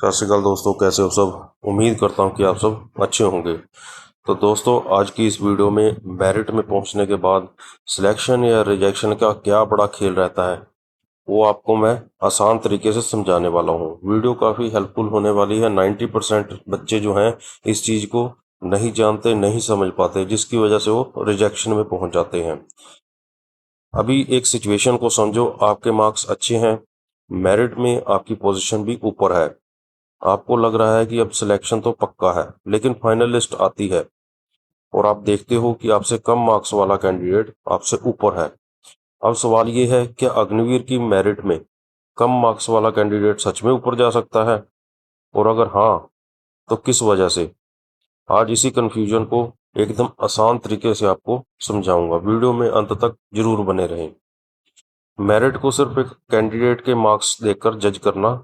सत श्रीकाल दोस्तों, कैसे हो सब। उम्मीद करता हूँ कि आप सब अच्छे होंगे। तो दोस्तों, आज की इस वीडियो में मेरिट में पहुंचने के बाद सिलेक्शन या रिजेक्शन का क्या बड़ा खेल रहता है, वो आपको मैं आसान तरीके से समझाने वाला हूँ। वीडियो काफ़ी हेल्पफुल होने वाली है। 90% बच्चे जो हैं इस चीज़ को नहीं जानते, नहीं समझ पाते, जिसकी वजह से वो रिजेक्शन में पहुंच जाते हैं। अभी एक सिचुएशन को समझो, आपके मार्क्स अच्छे हैं, मेरिट में आपकी पोजीशन भी ऊपर है, आपको लग रहा है कि अब सिलेक्शन तो पक्का है, लेकिन फाइनल लिस्ट आती है और आप देखते हो कि आपसे कम मार्क्स वाला कैंडिडेट आपसे ऊपर है। अब सवाल ये है, क्या अग्निवीर की मेरिट में कम मार्क्स वाला कैंडिडेट सच में ऊपर जा सकता है, और अगर हाँ तो किस वजह से। आज इसी कंफ्यूजन को एकदम आसान तरीके से आपको समझाऊंगा। वीडियो में अंत तक जरूर बने रहें। मेरिट को सिर्फ एक कैंडिडेट के मार्क्स देखकर जज करना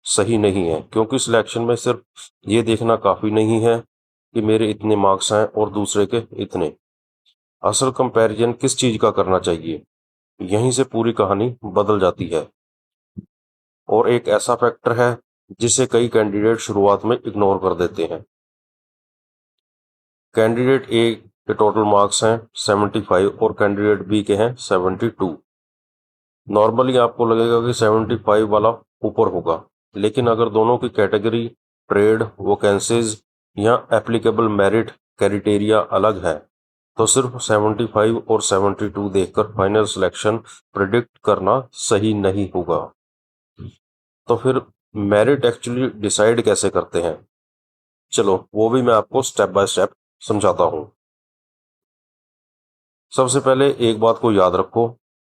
सही नहीं है, क्योंकि सिलेक्शन में सिर्फ ये देखना काफ़ी नहीं है कि मेरे इतने मार्क्स हैं और दूसरे के इतने। असल कंपैरिजन किस चीज़ का करना चाहिए, यहीं से पूरी कहानी बदल जाती है। और एक ऐसा फैक्टर है जिसे कई कैंडिडेट शुरुआत में इग्नोर कर देते हैं। कैंडिडेट ए के टोटल मार्क्स हैं 75 और कैंडिडेट बी के हैं 72। नॉर्मली आपको लगेगा कि 75 वाला ऊपर होगा, लेकिन अगर दोनों की कैटेगरी, ट्रेड, वैकेंसीज या एप्लीकेबल मेरिट क्राइटेरिया अलग है, तो सिर्फ 75 और 72 देखकर फाइनल सिलेक्शन प्रिडिक्ट करना सही नहीं होगा। तो फिर मेरिट एक्चुअली डिसाइड कैसे करते हैं, चलो वो भी मैं आपको स्टेप बाय स्टेप समझाता हूँ। सबसे पहले एक बात को याद रखो,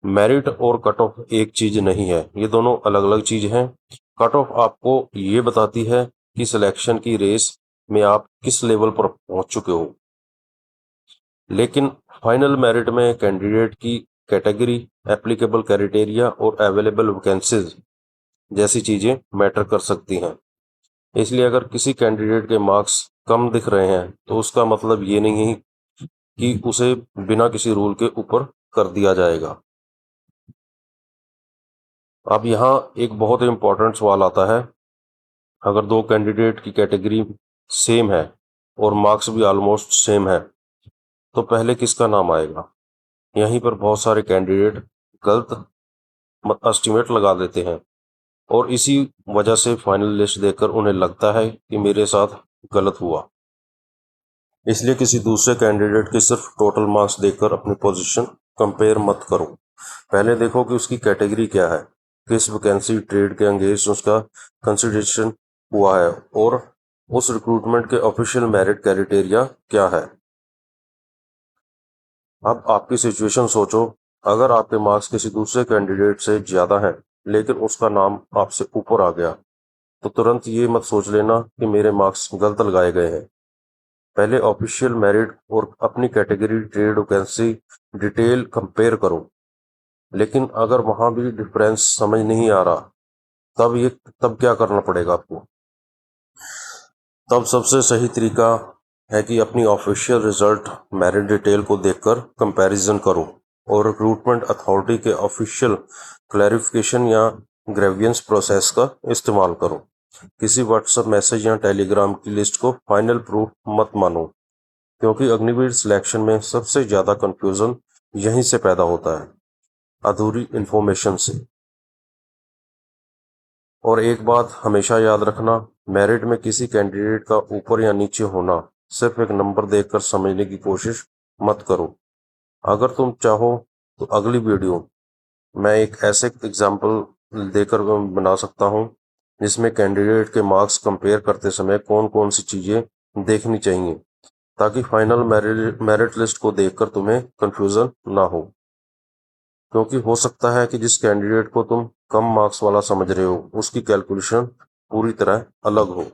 मेरिट और कट ऑफ एक चीज नहीं है, ये दोनों अलग अलग चीज हैं। कट ऑफ आपको ये बताती है कि सिलेक्शन की रेस में आप किस लेवल पर पहुंच चुके हो, लेकिन फाइनल मेरिट में कैंडिडेट की कैटेगरी, एप्लीकेबल क्राइटेरिया और अवेलेबल वैकेंसीज जैसी चीजें मैटर कर सकती हैं। इसलिए अगर किसी कैंडिडेट के मार्क्स कम दिख रहे हैं तो उसका मतलब ये नहीं है कि उसे बिना किसी रूल के ऊपर कर दिया जाएगा। अब यहाँ एक बहुत इंपॉर्टेंट सवाल आता है, अगर दो कैंडिडेट की कैटेगरी सेम है और मार्क्स भी ऑलमोस्ट सेम है, तो पहले किसका नाम आएगा। यहीं पर बहुत सारे कैंडिडेट गलत एस्टिमेट लगा देते हैं और इसी वजह से फाइनल लिस्ट देखकर उन्हें लगता है कि मेरे साथ गलत हुआ। इसलिए किसी दूसरे कैंडिडेट के सिर्फ टोटल मार्क्स देखकर अपनी पोजीशन कंपेयर मत करो। पहले देखो कि उसकी कैटेगरी क्या है, किस वैकेंसी, ट्रेड के अंगेज उसका कंसिडरेशन हुआ है, और उस रिक्रूटमेंट के ऑफिशियल मेरिट क्राइटेरिया क्या है। अब आपकी सिचुएशन सोचो, अगर आपके मार्क्स किसी दूसरे कैंडिडेट से ज़्यादा हैं लेकिन उसका नाम आपसे ऊपर आ गया, तो तुरंत ये मत सोच लेना कि मेरे मार्क्स गलत लगाए गए हैं। पहले ऑफिशियल मेरिट और अपनी category, trade, vacancy detail compare करो। लेकिन अगर वहाँ भी डिफरेंस समझ नहीं आ रहा, तब क्या करना पड़ेगा आपको। तब सबसे सही तरीका है कि अपनी ऑफिशियल रिजल्ट मेरिट डिटेल को देखकर कंपैरिजन करो और रिक्रूटमेंट अथॉरिटी के ऑफिशियल क्लैरिफिकेशन या ग्रेवियंस प्रोसेस का इस्तेमाल करो। किसी व्हाट्सएप मैसेज या टेलीग्राम की लिस्ट को फाइनल प्रूफ मत मानो, क्योंकि अग्निवीर सिलेक्शन में सबसे ज़्यादा कंफ्यूजन यहीं से पैदा होता है, अधूरी इंफॉर्मेशन से। और एक बात हमेशा याद रखना, मेरिट में किसी कैंडिडेट का ऊपर या नीचे होना सिर्फ एक नंबर देखकर समझने की कोशिश मत करो। अगर तुम चाहो तो अगली वीडियो मैं एक ऐसे एग्जाम्पल देकर बना सकता हूँ जिसमें कैंडिडेट के मार्क्स कंपेयर करते समय कौन कौन सी चीज़ें देखनी चाहिए, ताकि फाइनल मेरिट लिस्ट को देखकर तुम्हें कंफ्यूजन ना हो। क्योंकि हो सकता है कि जिस कैंडिडेट को तुम कम मार्क्स वाला समझ रहे हो उसकी कैलकुलेशन पूरी तरह अलग हो।